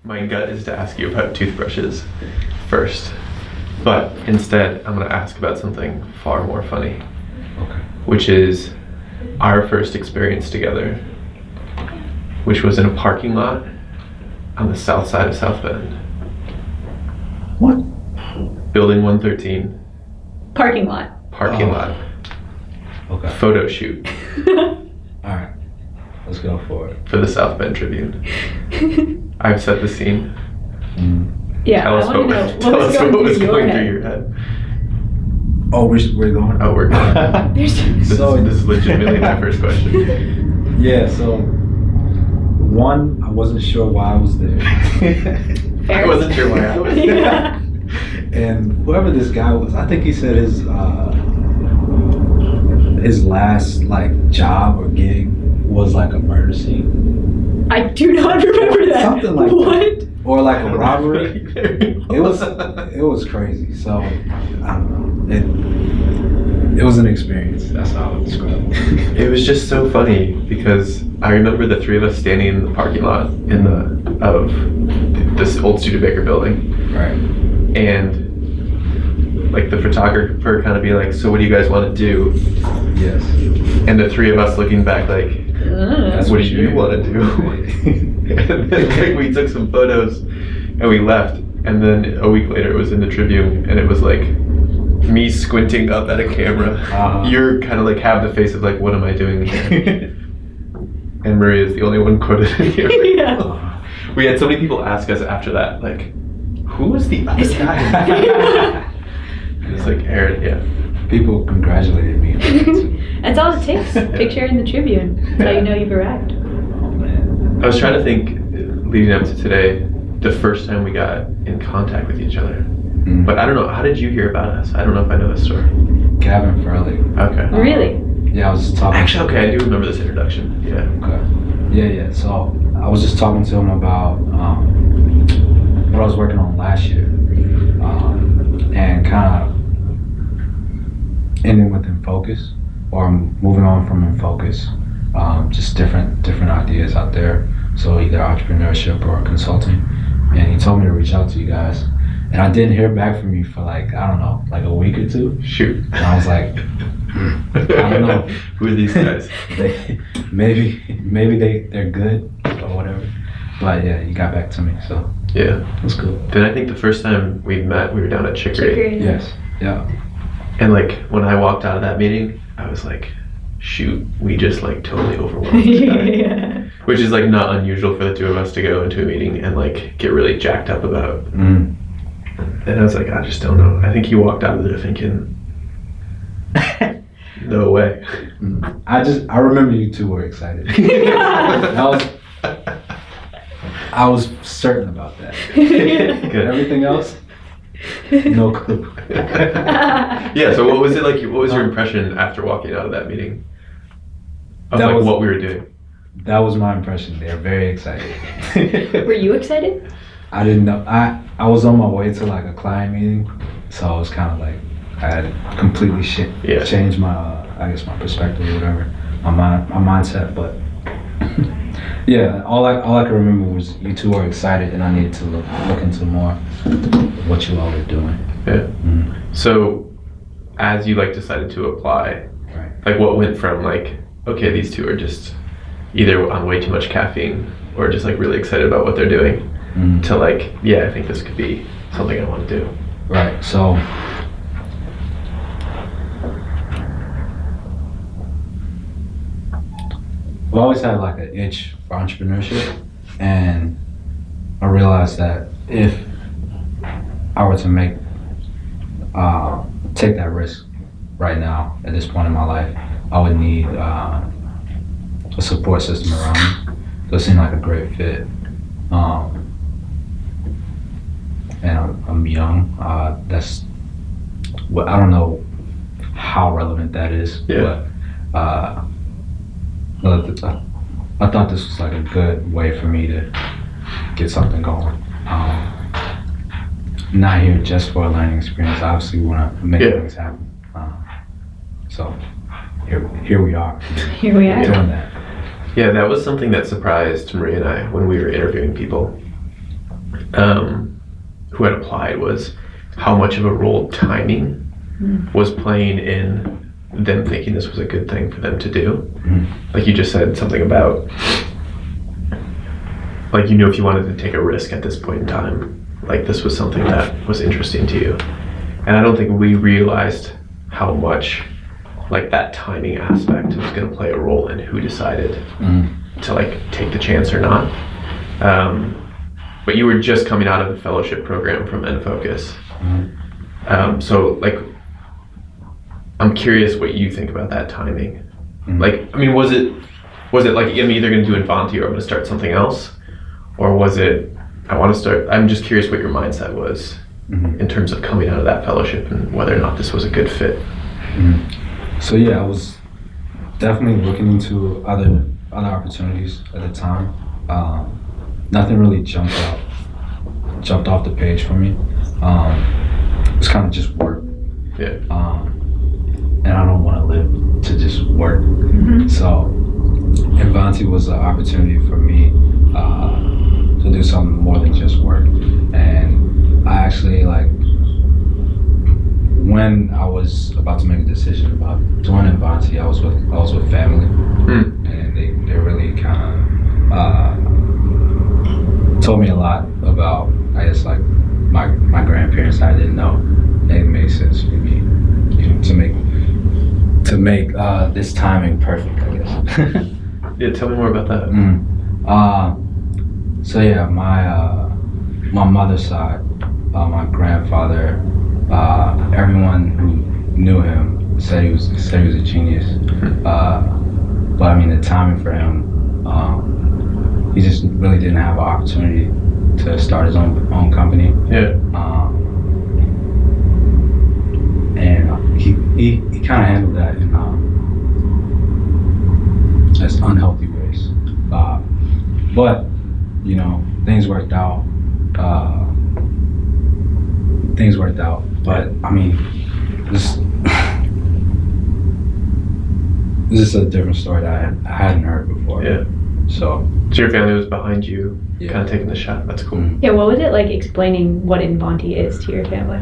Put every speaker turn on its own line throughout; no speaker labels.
My gut is to ask you about toothbrushes first, but instead I'm going to ask about something far more funny.
Okay.
Which is our first experience together, which was in a parking lot on the south side of South Bend.
What?
Building 113.
Parking lot.
Parking lot.
Okay.
Photo shoot
Alright. Let's go for it.
for the South Bend Tribune. I've set the scene.
Yeah,
Tell
I
us
want to know
tell
what was
us
going
what was
through your
going through
head.
your head.
Oh, we're going?
Oh, we're going.
There's
This is legitimately my first question.
Yeah, so one, I wasn't sure why I was there.
I wasn't sure why I was there.
Yeah.
And whoever this guy was, I think he said his last like job or gig was like a murder scene.
I do not remember that.
Something like
what?
that. Or like a robbery. It was crazy. So I don't know. It was an experience. That's how I would describe it.
It was just so funny because I remember the three of us standing in the parking lot of this old Studebaker building,
Right.
and like the photographer kind of be like, "So what do you guys want to do?"
Yes.
And the three of us looking back like,
That's
"What do you want to do?" And then like we took some photos and we left, and then a week later it was in the Tribune, and it was like me squinting up at a camera. You're kind of like have the face of like, what am I doing here? And Maria's the only one quoted here.
Yeah.
We had so many people ask us after that, like, who was the other guy? It's like Aaron, yeah.
People congratulated me.
That's all it takes. Picture in the Tribune. That's how you know you've arrived.
Oh man.
I was trying to think, leading up to today, the first time we got in contact with each other. But I don't know, how did you hear about us? I don't know if I know this story.
Gavin Furley.
Okay.
Really?
Yeah, I was just talking.
Actually, okay, I do remember this introduction. Yeah.
Okay. Yeah. So I was just talking to him about what I was working on last year, and kind of ending with Infocus, or moving on from Infocus. Just different ideas out there. So either entrepreneurship or consulting. And he told me to reach out to you guys. And I didn't hear back from you for like, I don't know, like a week or two.
Shoot.
And I was like, I don't know.
Who are these guys?
Maybe they're good or whatever. But yeah, you got back to me, so
Yeah.
it was cool.
Then I think the first time we met, we were down at Chicory.
Chicory.
Yes. Yeah.
And like when I walked out of that meeting, I was like, shoot, we just like totally overwhelmed this guy.
Yeah.
Which is like not unusual for the two of us to go into a meeting and like get really jacked up about. And I was like, I just don't know. I think he walked out of there thinking, no way.
I remember you two were excited. I was certain about that.
Good.
Everything else, no clue.
Yeah, so what was it like? What was your impression after walking out of that meeting? Of
That
like
was-
what we were doing?
That was my impression. They were very excited.
Were you excited?
I didn't know. I was on my way to like a client meeting, so I was kind of like I had completely changed my I guess my perspective or whatever, my mindset. But yeah, all I can remember was you two were excited, and I needed to look into more what you all were doing.
Yeah. So, as you like decided to apply,
Right.
like what went from like, okay, these two are just either on way too much caffeine or just like really excited about what they're doing, to like, yeah, I think this could be something I want to do.
Right. So I've always had like an itch for entrepreneurship, and I realized that if I were to take that risk right now at this point in my life, I would need a support system around me. So it seemed like a great fit. And I'm young. That's what I don't know how relevant that is.
Yeah.
But I thought this was like a good way for me to get something going. Not here just for a learning experience. Obviously, we want to make things happen. So here we are.
Here we are.
Doing that.
Yeah, that was something that surprised Maria and I when we were interviewing people. who had applied was how much of a role timing was playing in them thinking this was a good thing for them to do. Like you just said something about, like, if you wanted to take a risk at this point in time, like this was something that was interesting to you. And I don't think we realized how much like that timing aspect was going to play a role in who decided to like take the chance or not. But you were just coming out of the fellowship program from Enfocus. So like, I'm curious what you think about that timing. Like, I mean, was it like, I'm either going to do Invanti or I'm going to start something else? Or was it, I'm just curious what your mindset was in terms of coming out of that fellowship and whether or not this was a good fit.
So yeah, I was definitely looking into other opportunities at the time. Nothing really jumped off the page for me. It was kind of just work.
Yeah.
And I don't want to live to just work. So Invanti was an opportunity for me to do something more than just work. And I actually, like, when I was about to make a decision about doing Invanti, I was with family, and they really kind of told me a lot about, I guess, like my grandparents I didn't know. And it made sense for me, to make this timing perfect, I guess.
Yeah, tell me more about that.
So yeah, my mother's side, my grandfather, everyone who knew him said he was a genius. But I mean, the timing for him, he just really didn't have an opportunity to start his own company.
Yeah.
And he kind of handled that in as unhealthy ways. But things worked out. But I mean, this is a different story that I hadn't heard before.
Yeah.
So
your family was behind you,
Yeah.
kind of taking the shot. That's cool.
Yeah, what was it like explaining what Invanti is to your family?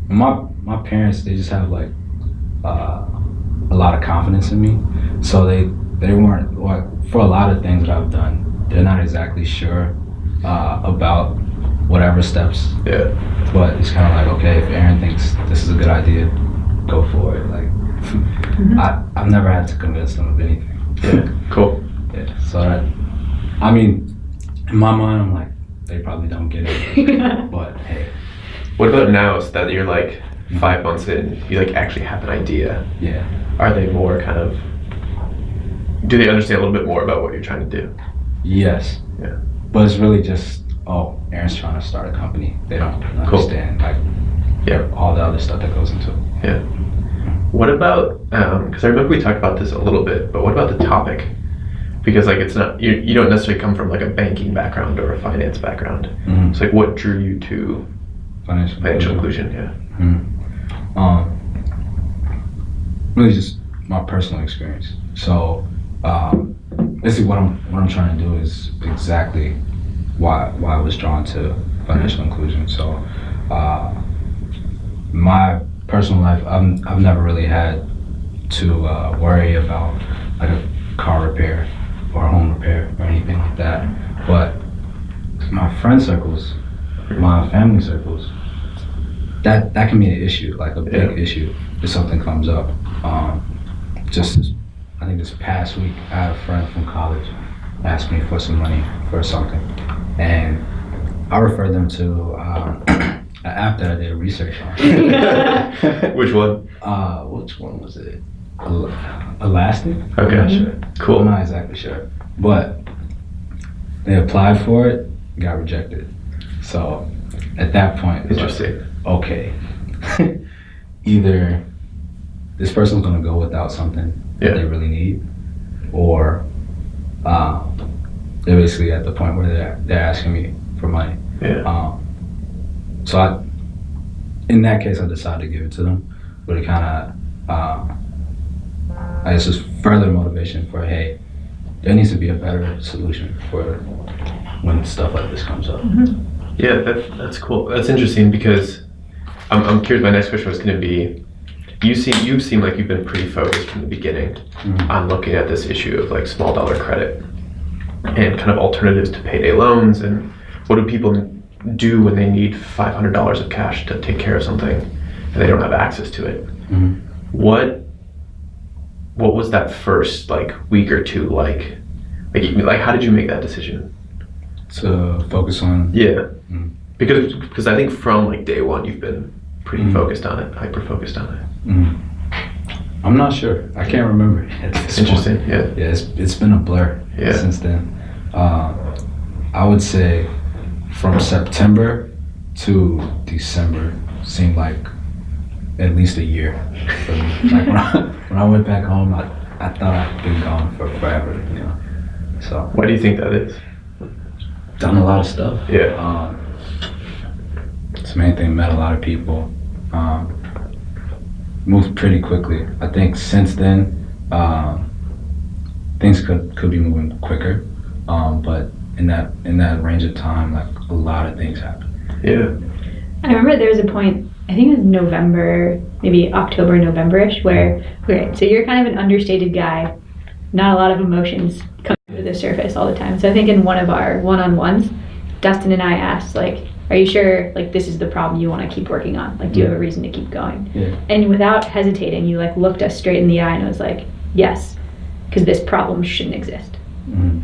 My parents, they just have like a lot of confidence in me, so they weren't, like, for a lot of things that I've done, they're not exactly sure about whatever steps.
Yeah.
But it's kind of like, okay, if Aaron thinks this is a good idea, go for it. Like, I've never had to convince them of anything.
Yeah. Cool.
Yeah. So I mean, in my mind, I'm like, they probably don't get it. But hey.
What about now, so that you're like 5 months in, you like actually have an idea?
Yeah.
Are they more kind of, do they understand a little bit more about what you're trying to do?
Yes.
Yeah.
But it's really just, oh, Aaron's trying to start a company. They don't understand all the other stuff that goes into it.
Yeah. What about, because I remember we talked about this a little bit, but what about the topic? Because like it's not, you don't necessarily come from like a banking background or a finance background. It's like, what drew you to financial inclusion? Yeah.
Really just my personal experience. So basically what I'm trying to do is exactly why I was drawn to financial inclusion. So my personal life, I've never really had to worry about like a car repair or home repair or anything like that. But my friend circles, my family circles, that can be an issue, like a big issue if something comes up. I think this past week, I had a friend from college ask me for some money for something, and I referred them to an app that I did research on.
Which one?
Which one was it? Elastic?
Okay.
I'm not sure.
Cool.
I'm not exactly sure. But they applied for it, got rejected. So at that point, it's
interesting.
like, okay, either this person's gonna go without something that they really need, or they're basically at the point where they're asking me for money.
Yeah.
So in that case, I decided to give it to them, but it kind of, I guess, just further motivation for, hey, there needs to be a better solution for when stuff like this comes up.
Yeah, that's cool. That's interesting because I'm curious. My next question was going to be, you seem like you've been pretty focused from the beginning on looking at this issue of like small dollar credit and kind of alternatives to payday loans, and what do people do when they need $500 of cash to take care of something and they don't have access to it. What was that first like week or two like how did you make that decision
to focus on?
Because I think from like day one you've been pretty focused on it, hyper focused on it.
I'm not sure. I can't remember. It's
interesting. Yeah,
it's been a blur since then. I would say from September to December seemed like at least a year for me. Like when I went back home, I thought I'd been gone for forever, you know. So
why do you think that is?
Done a lot of stuff.
Yeah.
It's the main thing. Met a lot of people. Moved pretty quickly. I think since then, things could be moving quicker. But in that range of time, like a lot of things happened.
Yeah. I remember there was a point, I think it was November, maybe October, November-ish, where, okay, so you're kind of an understated guy, not a lot of emotions come to the surface all the time. So I think in one of our one-on-ones, Dustin and I asked, like, are you sure, like, this is the problem you want to keep working on? Like, do you have a reason to keep going?
Yeah.
And without hesitating, you, like, looked us straight in the eye and was like, yes, because this problem shouldn't exist.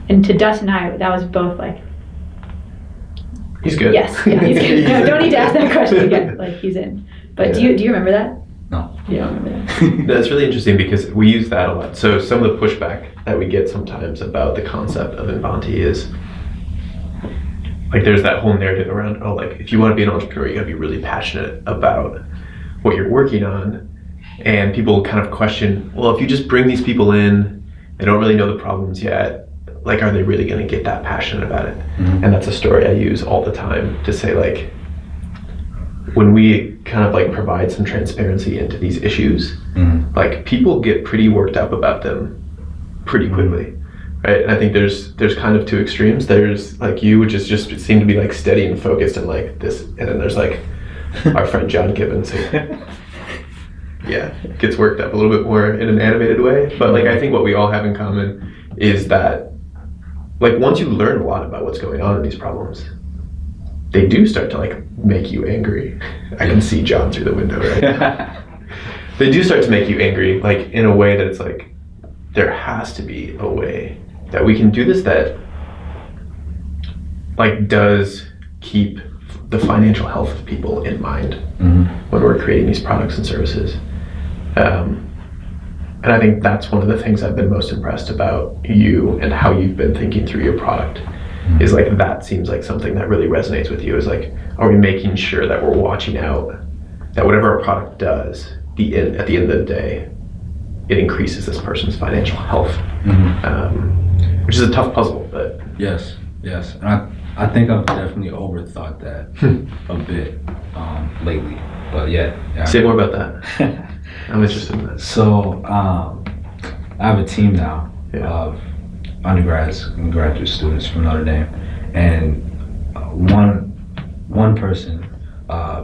And to Dustin and I, that was both like,
he's good.
Yes, yeah, he's good. No, don't need to ask that question again. Like, he's in. But do you remember that?
No.
You don't remember that?
That's really interesting because we use that a lot. So some of the pushback that we get sometimes about the concept of Invanti is like there's that whole narrative around, oh, like if you want to be an entrepreneur, you gotta be really passionate about what you're working on. And people kind of question, well, if you just bring these people in, they don't really know the problems yet, like, are they really going to get that passionate about it? And that's a story I use all the time to say, like, when we kind of like provide some transparency into these issues, like people get pretty worked up about them pretty quickly, right? And I think there's kind of two extremes. There's like you, which is just seem to be like steady and focused and like this, and then there's like our friend John Gibbons who gets worked up a little bit more in an animated way. But like I think what we all have in common is that like once you learn a lot about what's going on in these problems, they do start to like make you angry. I can see John through the window right now. They do start to make you angry, like in a way that it's like there has to be a way that we can do this that like does keep the financial health of people in mind when we're creating these products and services. And I think that's one of the things I've been most impressed about you and how you've been thinking through your product is like that seems like something that really resonates with you, is like, are we making sure that we're watching out that whatever our product does at the end of the day, it increases this person's financial health, which is a tough puzzle, but
yes. And I think I've definitely overthought that a bit lately, but yeah.
Say more about that. I'm interested in that.
So I have a team now of undergrads and graduate students from Notre Dame, and one person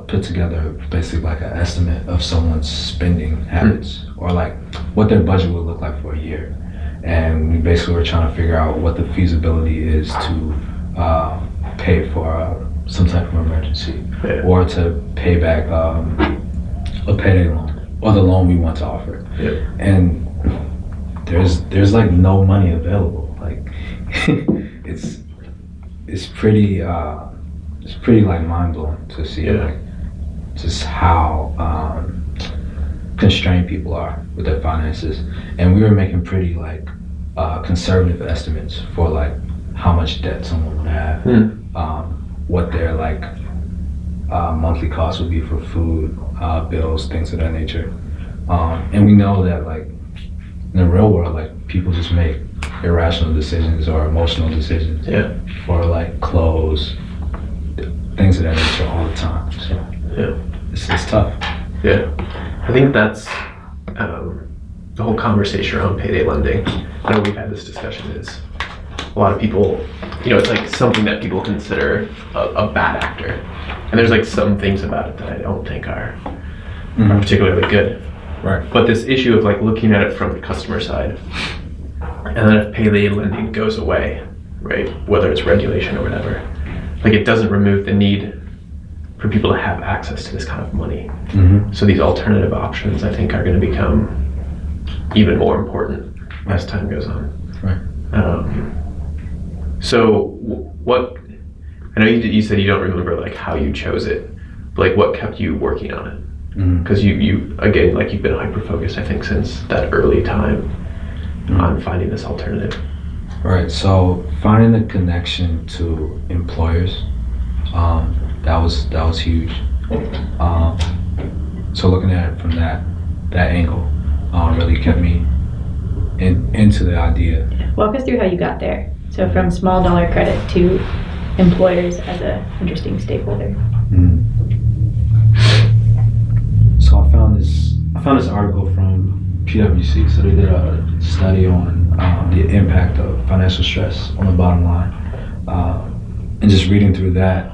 put together basically like an estimate of someone's spending habits or like what their budget would look like for a year. And we basically were trying to figure out what the feasibility is to pay for some type of emergency or to pay back a payday loan or the loan we want to offer. And there's like no money available. Like it's pretty like mind-blowing to see like just how constrained people are with their finances. And we were making pretty like conservative estimates for like how much debt someone would have, what their like monthly costs would be for food, bills, things of that nature. And we know that like in the real world, like people just make irrational decisions or emotional decisions for like clothes, things of that nature all the time. So it's tough.
I think that's the whole conversation around payday lending. I know we've had this discussion is a lot of people, it's like something that people consider a bad actor. And there's like some things about it that I don't think are particularly good.
Right.
But this issue of like looking at it from the customer side, and then if payday lending goes away, right, whether it's regulation or whatever, like it doesn't remove the need for people to have access to this kind of money. So these alternative options, I think, are going to become even more important as time goes on.
Right.
So what, I know you said you don't remember like how you chose it, but like what kept you working on it? Because you again, like you've been hyper-focused, I think, since that early time on finding this alternative.
Right, so finding the connection to employers, that was huge. So looking at it from that angle really kept me into the idea.
Walk us through how you got there. So from small dollar credit to employers as an interesting stakeholder.
So I found this article from PwC. So they did a study on the impact of financial stress on the bottom line, and just reading through that,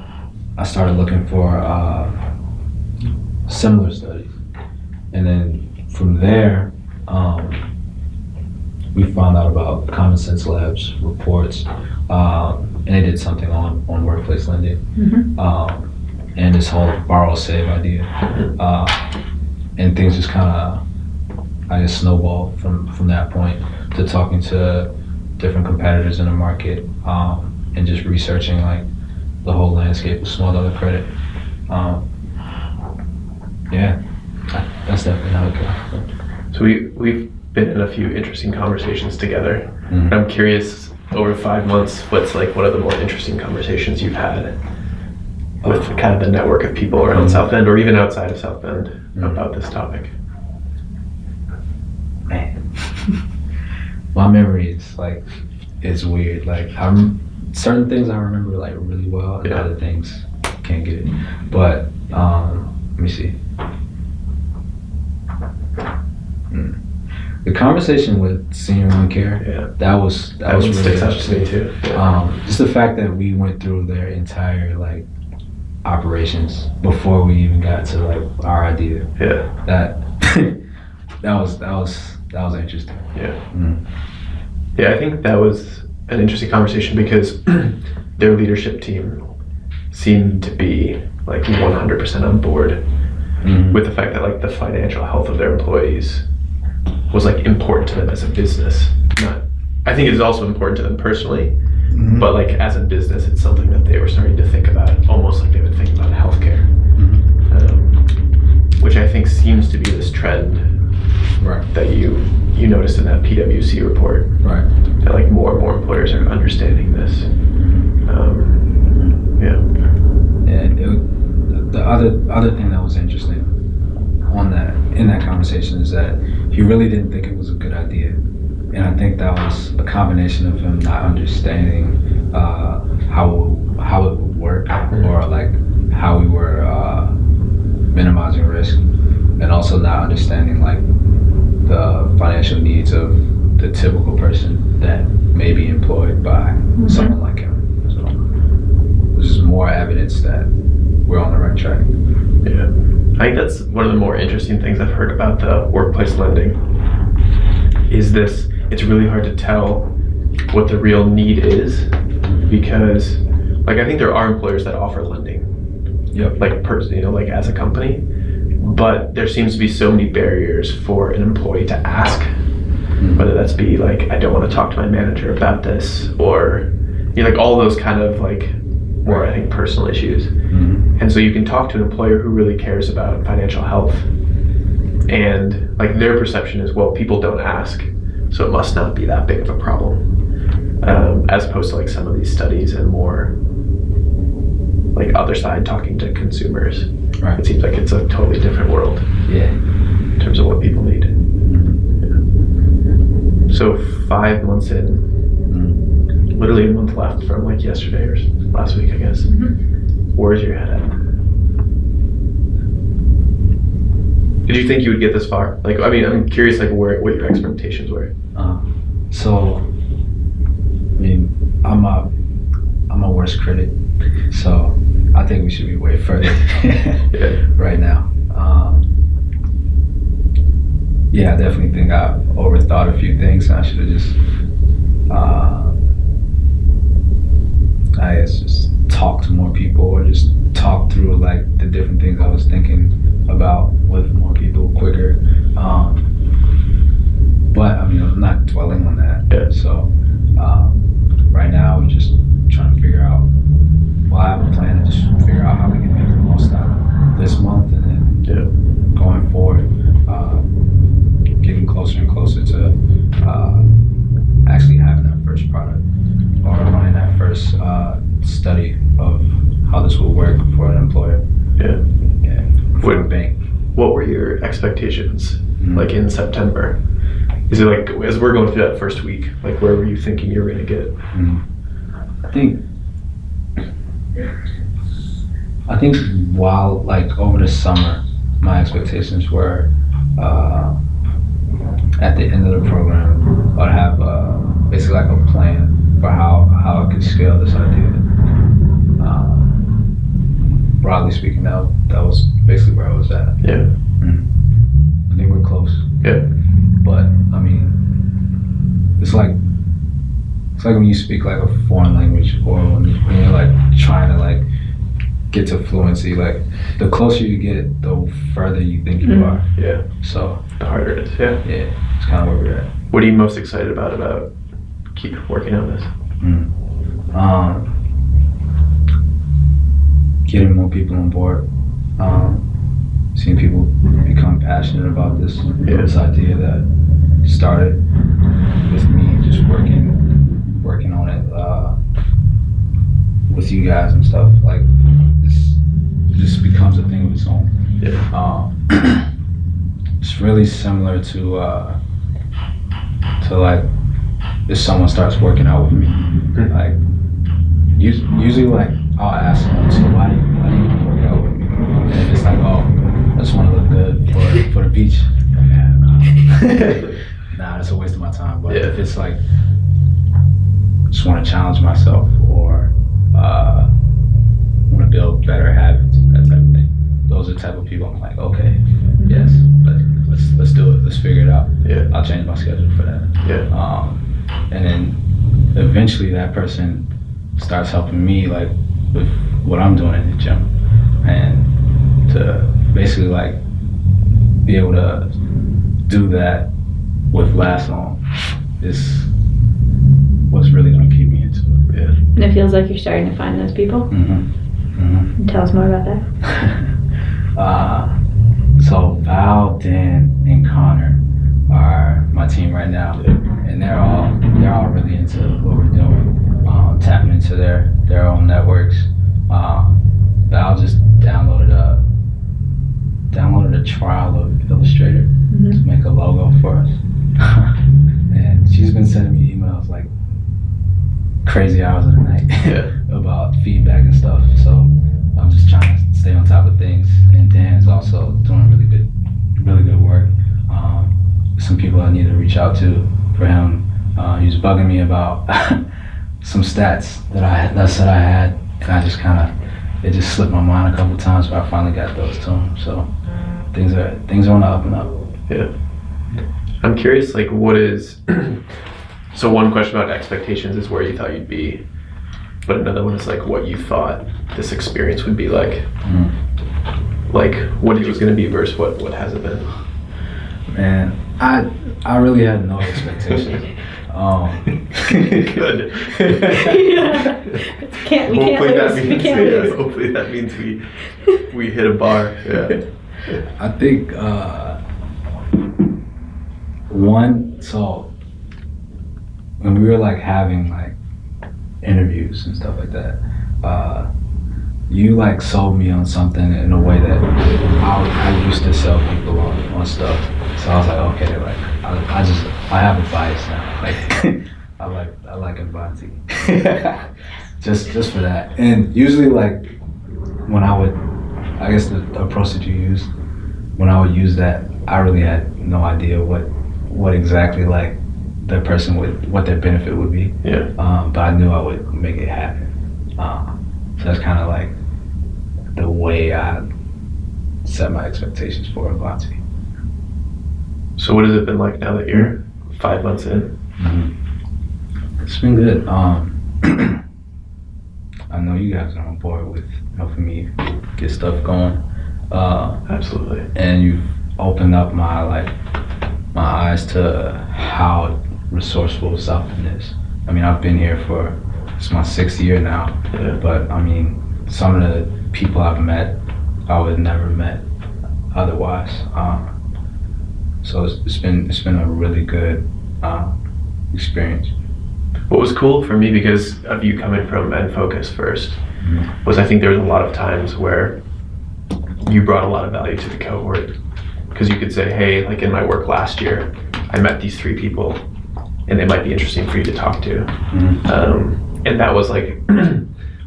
I started looking for similar studies, and then from there, we found out about Common Sense Labs reports, and they did something on workplace lending, and this whole borrow save idea, and things just kind of, I guess, snowballed from that point to talking to different competitors in the market, and just researching like the whole landscape of small dollar credit. Yeah, that's definitely how it came.
So we've been in a few interesting conversations together. I'm curious, over 5 months, what's like one of the more interesting conversations you've had with kind of the network of people around South Bend or even outside of South Bend about this topic?
Man, my memory is weird. Like certain things I remember like really well, and other things can't get it. But let me see. The conversation with Senior One Care, that was really
sticks out to
interesting
me too.
Just the fact that we went through their entire like operations before we even got to like our idea. That was interesting.
Yeah, I think that was an interesting conversation because their leadership team seemed to be like 100% on board with the fact that like the financial health of their employees was like important to them as a business. I think it is also important to them personally, but like as a business, it's something that they were starting to think about, almost like they would think about healthcare, which I think seems to be this trend that you noticed in that PwC report. That like more and more employers are understanding this.
The other thing that was interesting in that conversation is that he really didn't think it was a good idea, and I think that was a combination of him not understanding how it would work, or like how we were minimizing risk, and also not understanding like the financial needs of the typical person that may be employed by someone like him. So there's more evidence that we're on the right track.
I think that's one of the more interesting things I've heard about the workplace lending is this, it's really hard to tell what the real need is, because like I think there are employers that offer lending, like as a company, but there seems to be so many barriers for an employee to ask, whether that's be like, I don't want to talk to my manager about this, or like all those kind of like more, I think, personal issues. And so you can talk to an employer who really cares about financial health, and like their perception is, well, people don't ask, so it must not be that big of a problem, as opposed to like some of these studies and more like other side talking to consumers. It seems like it's a totally different world in terms of what people need. So 5 months in, literally a month left from like yesterday or last week, I guess. Where's your head at? Did you think you would get this far? Like, I mean, I'm curious, like, what your expectations were.
So, I mean, I'm a worst critic, so I think we should be way further right now. Yeah, I definitely think I overthought a few things, and I should have just, I guess, just talked to more people, or just talked through like the different things I was thinking about with more people quicker. But I mean, I'm not dwelling on that.
Yeah.
So right now, we're just trying to figure out. Well, I have a plan to just figure out how we can make the most out of this month, and then going forward, getting closer and closer to actually having that first product, or running that first study of how this will work for an employer. For a bank.
What were your expectations like in September? Is it like, as we're going through that first week, like where were you thinking you were going to get?
I think while like over the summer, my expectations were at the end of the program, I'd have basically like a plan for how I could scale this idea. Broadly speaking, that was basically where I was at.
Yeah.
I think we're close.
Yeah.
But I mean, it's like when you speak like a foreign language, or when you're like trying to like get to fluency. Like the closer you get, the further you think you are.
Yeah.
So
the harder it is. Yeah.
Yeah. It's kind of where we're at.
What are you most excited about keep working on this?
Getting more people on board. Seeing people become passionate about this idea that started with me just working on it with you guys and stuff. Like it just becomes a thing of its own.
Yeah.
It's really similar to like if someone starts working out with me, like usually like I'll ask them, so why do you work out with me? And if it's like, oh, I just want to look good for the beach, nah, that's a waste of my time. But if it's like, just want to challenge myself, or want to build better habits, that type of thing. Those are the type of people I'm like, okay, yes, let's do it. Let's figure it out.
Yeah.
I'll change my schedule for that.
Yeah.
And then eventually that person starts helping me like with what I'm doing in the gym, and to basically like be able to do that with last long is what's really going to keep me into it.
Yeah.
And it feels like you're starting to find those people. Tell us more about that.
So Val, Dan, and Connor are my team right now, and they're all really into what we're doing, tapping into their own networks. Val just downloaded a trial of Illustrator to make a logo for us, and she's been sending me emails like crazy hours of the night about feedback and stuff. So I'm just trying to stay on top of things, and Dan's also doing really good work. Some people I need to reach out to for him. He was bugging me about some stats that I said I had, and I just it just slipped my mind a couple times, but I finally got those to him. So things are on the up and up.
Yeah. I'm curious, like, what is so one question about expectations is where you thought you'd be, but another one is like what you thought this experience would be like. Like what it was going to be versus what has it been.
Man, I really had no expectations.
Good. Hopefully that means we hit a bar. Yeah.
I think so when we were like having like interviews and stuff like that, you like sold me on something in a way that I used to sell people on stuff. So I was like, okay, like I have a bias now. Like I like INVANTI. just for that. And usually like when I guess the approach that you used, when I would use that, I really had no idea what exactly like that person would, what their benefit would be.
Yeah.
But I knew I would make it happen. So that's kind of like the way I set my expectations for INVANTI.
So what has it been like now that you're 5 months in?
It's been good. I know you guys are on board with helping me get stuff going.
Absolutely.
And you've opened up my eyes to how resourceful South Bend is. I mean, I've been here for, it's my 6th year now, but I mean, some of the people I've met, I would have never met otherwise. So it's been a really good experience.
What was cool for me, because of you coming from Focus first, was I think there was a lot of times where you brought a lot of value to the cohort, because you could say, hey, like in my work last year, I met these 3 people and they might be interesting for you to talk to. And that was like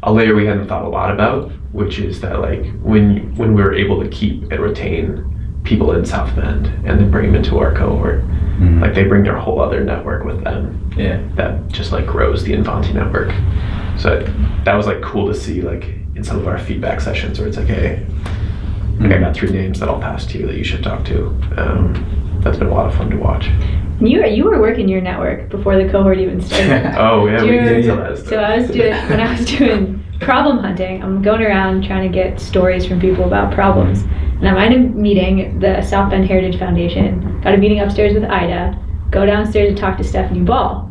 a layer we hadn't thought a lot about, which is that like when we were able to keep and retain people in South Bend and then bring them into our cohort, like they bring their whole other network with them.
Yeah.
That just like grows the INVANTI network. So that was like cool to see, like in some of our feedback sessions where it's like, hey, like I got 3 names that I'll pass to you that you should talk to. That's been a lot of fun to watch.
You were working your network before the cohort even started.
Oh yeah, we did tell that
So when I was doing problem hunting, I'm going around trying to get stories from people about problems. And I'm at a meeting, the South Bend Heritage Foundation, got a meeting upstairs with Ida, go downstairs to talk to Stephanie Ball.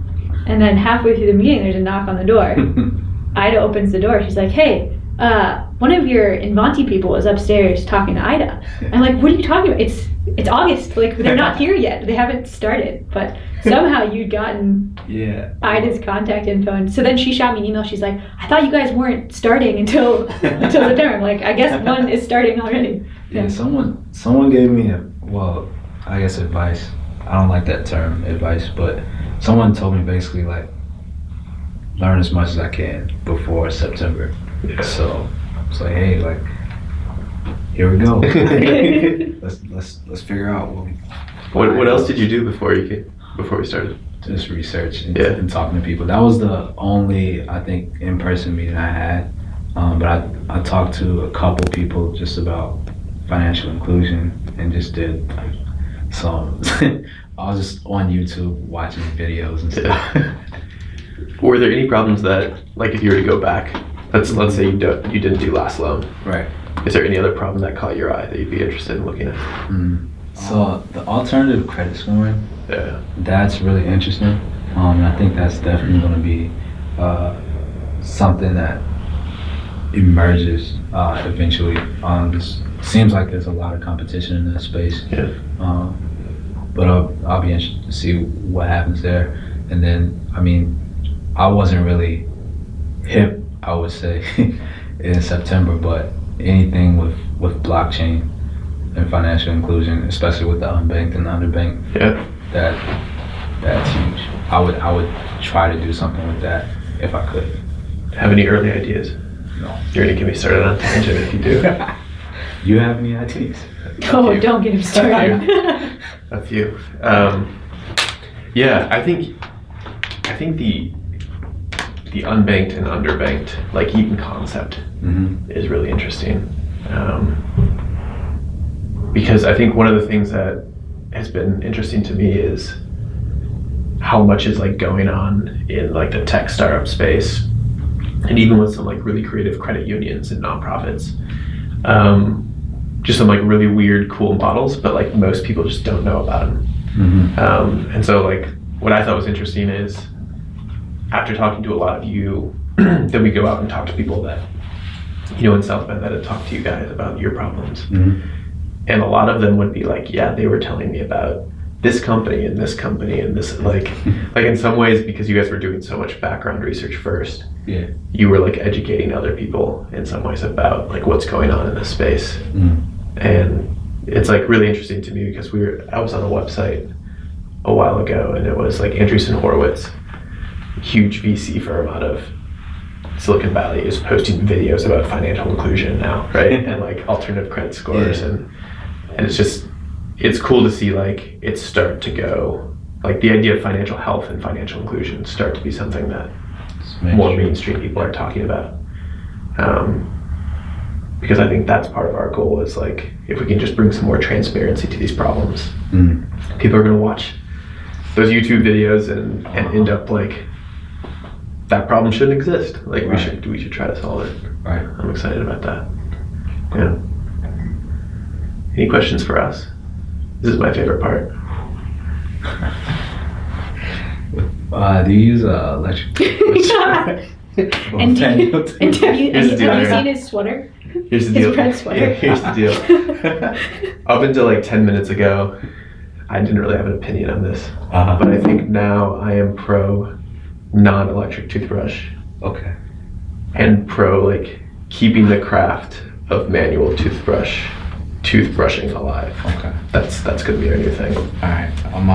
And then halfway through the meeting, there's a knock on the door. Ida opens the door. She's like, hey, one of your INVANTI people is upstairs talking to Ida. I'm like, what are you talking about? It's August. Like, they're not here yet. They haven't started. But somehow you'd gotten Ida's contact info. And so then she shot me an email. She's like, I thought you guys weren't starting until September. I'm like, I guess one is starting already.
Yeah, someone gave me advice. I don't like that term, advice, but someone told me basically like, learn as much as I can before September. Yeah. So it's like, hey, like, here we go. let's figure out
what else did you do before we started?
Just research and talking to people. That was the only, I think, in-person meeting I had. But I talked to a couple people just about financial inclusion and just did like some. I was just on YouTube watching videos and stuff.
Were there any problems that, like, if you were to go back, let's say you didn't do last loan,
right?
Is there any other problem that caught your eye that you'd be interested in looking at?
So the alternative credit scoring, that's really interesting. I think that's definitely going to be something that emerges eventually. This seems like there's a lot of competition in that space.
Yeah.
But I'll be interested to see what happens there. And then, I mean, I wasn't really hip, I would say, in September, but anything with blockchain and financial inclusion, especially with the unbanked and the underbanked, that's huge. I would try to do something with that if I could.
Have any early ideas?
No.
You're gonna get me started on tangent if you do.
You have any ideas?
Oh, don't get him started.
A few. Yeah, I think the unbanked and underbanked, like, even concept is really interesting. Because I think one of the things that has been interesting to me is how much is like going on in like the tech startup space, and even with some like really creative credit unions and nonprofits. Just some like really weird, cool models, but like most people just don't know about them. And so like what I thought was interesting is, after talking to a lot of you, then we go out and talk to people that, you know, in South Bend that had talked to you guys about your problems. And a lot of them would be like, yeah, they were telling me about this company and this company and this, like in some ways, because you guys were doing so much background research first, you were like educating other people in some ways about like what's going on in this space. And it's like really interesting to me because I was on a website a while ago, and it was like Andreessen Horowitz, huge VC firm out of Silicon Valley, is posting videos about financial inclusion now, right? And like alternative credit scores, and it's cool to see like it start to go like the idea of financial health and financial inclusion start to be something that more mainstream people are talking about. Because I think that's part of our goal is like, if we can just bring some more transparency to these problems, people are going to watch those YouTube videos and end up like, that problem shouldn't exist. Like we should try to solve it.
Right.
I'm excited about that. Yeah. Any questions for us? This is my favorite part.
Do you use electric?
And have you seen his sweater?
Here's the deal.
His red sweater.
Yeah, here's the deal. Up until like 10 minutes ago, I didn't really have an opinion on this. But I think now I am pro non-electric toothbrush.
Okay.
And pro like keeping the craft of manual toothbrushing alive.
Okay.
That's gonna be our new thing.
Alright. I'm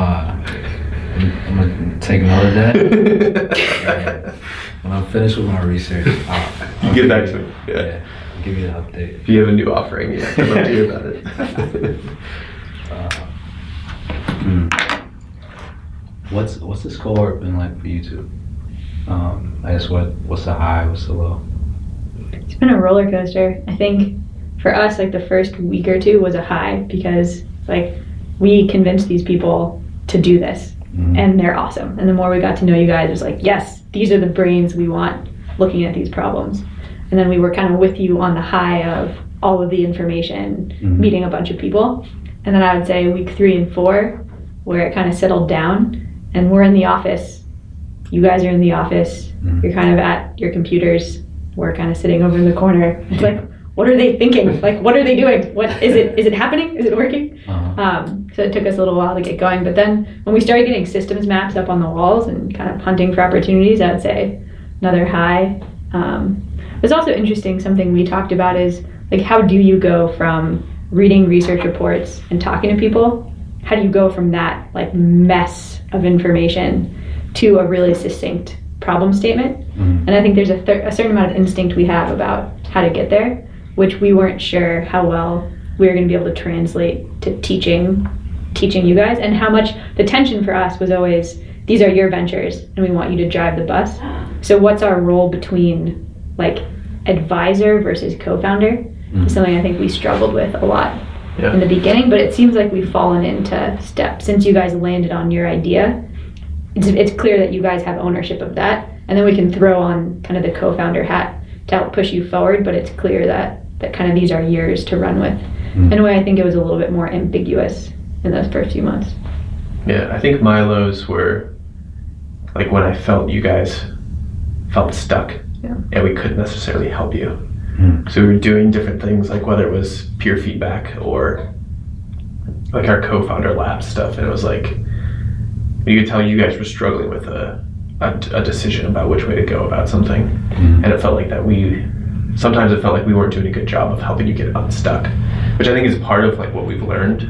gonna take note of that. When I'm finished with my research, I'll
get back to me.
Yeah. I'll give you an update.
If you have a new offering, yeah, I'd love to hear about it.
What's this cohort been like for you two? I guess what's the high, what's the low?
It's been a roller coaster. I think for us, like the first week or two was a high because like we convinced these people to do this and they're awesome. And the more we got to know you guys, it was like, yes, these are the brains we want looking at these problems. And then we were kind of with you on the high of all of the information, meeting a bunch of people. And then I would say week 3 and 4, where it kind of settled down and we're in the office. You guys are in the office. You're kind of at your computers. We're kind of sitting over in the corner. It's like, what are they thinking? Like, what are they doing? What is it? Is it happening? Is it working? So it took us a little while to get going. But then when we started getting systems maps up on the walls and kind of hunting for opportunities, I would say another high. It was also interesting. Something we talked about is like, how do you go from reading research reports and talking to people? How do you go from that like mess of information to a really succinct problem statement? And I think there's a certain amount of instinct we have about how to get there, which we weren't sure how well we were going to be able to translate to teaching you guys, and how much the tension for us was always, these are your ventures and we want you to drive the bus. So what's our role between like advisor versus co-founder is something I think we struggled with a lot in the beginning, but it seems like we've fallen into steps since you guys landed on your idea. It's clear that you guys have ownership of that, and then we can throw on kind of the co-founder hat to help push you forward, but it's clear that kind of these are yours to run with. In a way, I think it was a little bit more ambiguous in those first few months.
Yeah, I think my lows were like when I felt you guys felt stuck and we couldn't necessarily help you. So we were doing different things, like whether it was peer feedback or like our co-founder lab stuff, and it was like, you could tell you guys were struggling with a decision about which way to go about something. And it felt like that sometimes it felt like we weren't doing a good job of helping you get unstuck, which I think is part of like what we've learned,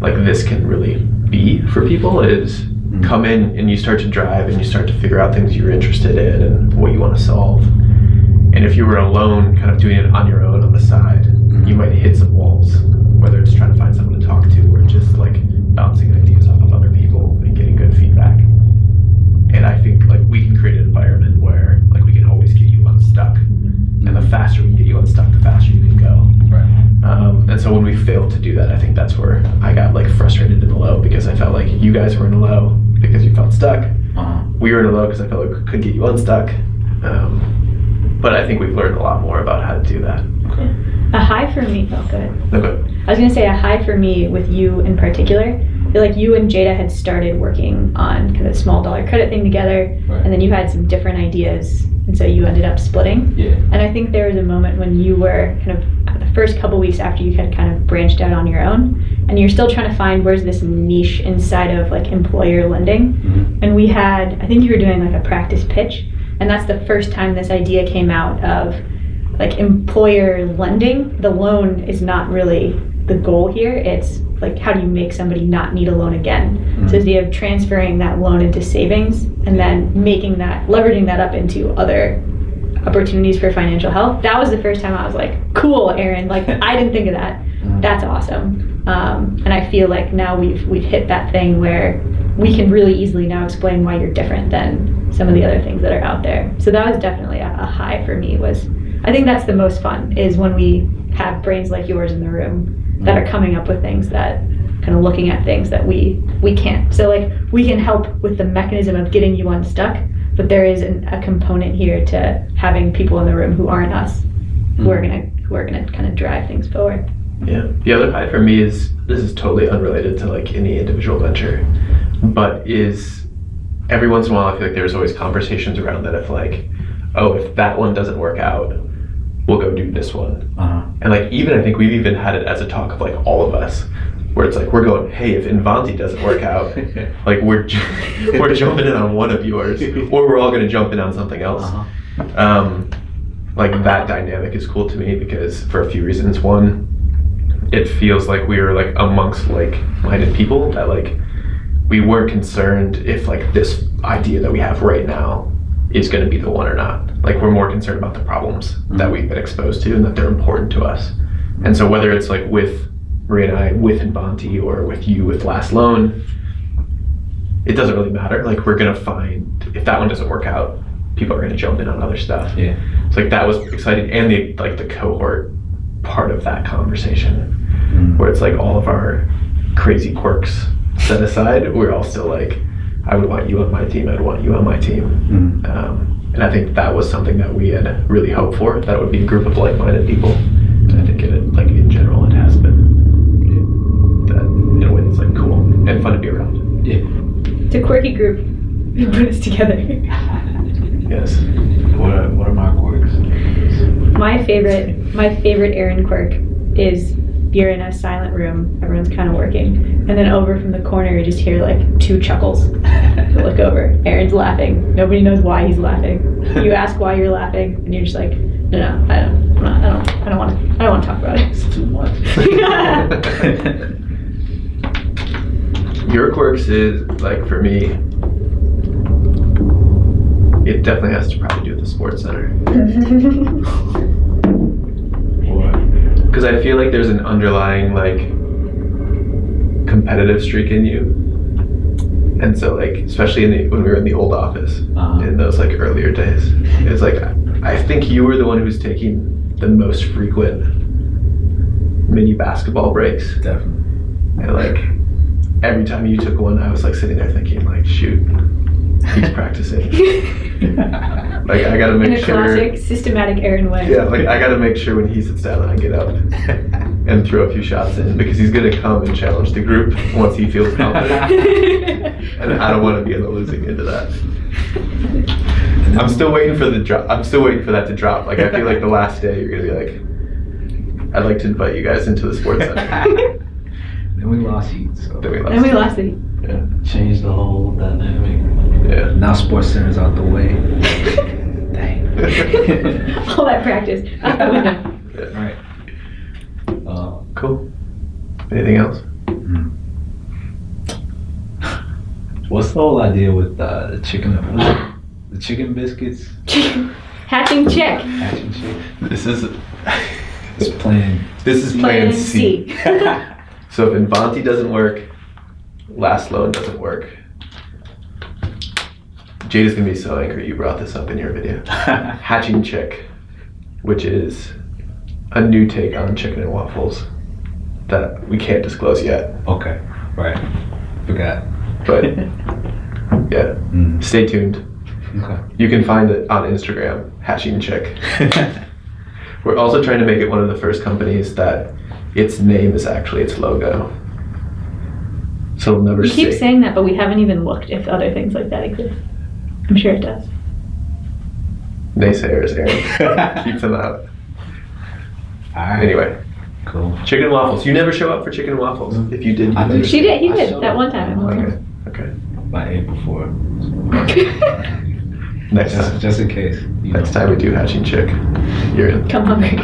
like this can really be for people, is come in and you start to drive and you start to figure out things you're interested in and what you want to solve. And if you were alone, kind of doing it on your own on the side, you might hit some walls, whether it's trying to find someone to talk to or just like bouncing ideas off of other people and getting good feedback. And I think like we can create an environment where like we can always get you unstuck. And the faster we can get you unstuck, the faster you can go. And so when we failed to do that, I think that's where I got like frustrated in the low, because I felt like you guys were in a low because you felt stuck. We were in a low because I felt like we could get you unstuck. But I think we've learned a lot more about how to do that.
A high for me, oh good.
Okay.
I was gonna say a high for me with you in particular. I feel like you and Jada had started working on kind of the small dollar credit thing together, and then you had some different ideas, and so you ended up splitting. And I think there was a moment when you were kind of the first couple weeks after you had kind of branched out on your own, and you're still trying to find where's this niche inside of like employer lending. And we had, I think you were doing like a practice pitch, and that's the first time this idea came out of like employer lending. The loan is not really the goal here. It's like, how do you make somebody not need a loan again? So the idea of transferring that loan into savings and then leveraging that up into other opportunities for financial health. That was the first time I was like, cool, Aaron, like I didn't think of that. That's awesome. And I feel like now we've hit that thing where we can really easily now explain why you're different than some of the other things that are out there. So that was definitely a high for me. I think that's the most fun, is when we have brains like yours in the room that are coming up with things, that kind of looking at things that we can't. So like, we can help with the mechanism of getting you unstuck, but there is a component here to having people in the room who aren't us, who are gonna kind of drive things forward.
Yeah. The other high for me is, this is totally unrelated to like any individual venture, but is every once in a while I feel like there's always conversations around that, if like, oh, if that one doesn't work out, we'll go do this one. And like, even I think we've even had it as a talk of like all of us, where it's like, we're going, hey, if Invanti doesn't work out, like we're jumping in on one of yours, or we're all gonna jump in on something else. Like that dynamic is cool to me, because for a few reasons. One, it feels like we were like amongst like-minded people, that like we weren't concerned if like this idea that we have right now is going to be the one or not. Like, we're more concerned about the problems that we've been exposed to and that they're important to us. And so whether it's like with Maria and I, with Invanti, or with you with Last Loan, it doesn't really matter. Like, we're going to find, if that one doesn't work out, people are going to jump in on other stuff. Yeah. So like, that was exciting. And the cohort part of that conversation, where it's like all of our crazy quirks set aside, we're all still like, I would want you on my team, I'd want you on my team. And I think that was something that we had really hoped for, that it would be a group of like-minded people. And I think like in general it has been. That in a way it's like cool and fun to be around.
Yeah.
It's a quirky group. You put us together.
Yes.
What are my quirks?
My favorite Aaron quirk is, you're in a silent room, everyone's kind of working, and then over from the corner you just hear like 2 chuckles. You look over, Aaron's laughing, nobody knows why he's laughing. You ask why you're laughing, and you're just like, no, I don't want to talk about it.
It's too much.
Your quirks is like, for me, it definitely has to probably do with the sports center. Because I feel like there's an underlying like competitive streak in you, and so like, especially when we were in the old office, in those like earlier days, it's like, I think you were the one who was taking the most frequent mini basketball breaks.
Definitely.
And like, every time you took one, I was like sitting there thinking like, shoot, he's practicing. Like, I gotta make sure.
In a classic, systematic Aaron way.
Yeah, like, I gotta make sure when he sits down, I get up and throw a few shots in, because he's gonna come and challenge the group once he feels confident. And I don't want to be in the losing end of that. I'm still waiting for the drop. I'm still waiting for that to drop. Like, I feel like the last day you're gonna be like, I'd like to invite you guys into the sports center.
Then we lost heat. So.
Then we lost heat.
Yeah.
Changed the whole dynamic.
Yeah.
Now sports center's out the way. Dang.
All that practice out the window.
Yeah.
Right.
Cool. Anything else?
What's the whole idea with the chicken biscuits?
Hatching chick.
Hatching chick.
This is
Plan C.
So if Invanti doesn't work, Last Loan doesn't work. Jada's gonna be so angry you brought this up in your video. Hatching Chick, which is a new take on chicken and waffles that we can't disclose yet.
Okay, right. Forgot.
But yeah, stay tuned.
Okay.
You can find it on Instagram, Hatching Chick. We're also trying to make it one of the first companies that its name is actually its logo. So we'll never see.
You keep saying that, but we haven't even looked if other things like that exist. I'm sure it does.
Naysayers, Aaron. Keep them out.
Alright.
Anyway.
Cool.
Chicken and waffles. You never show up for chicken and waffles. If you did, you did.
She did. He did that one time.
Okay.
By April 4.
Next time.
Just in case.
Next time we do Hatching Chick, you're in.
Come hungry.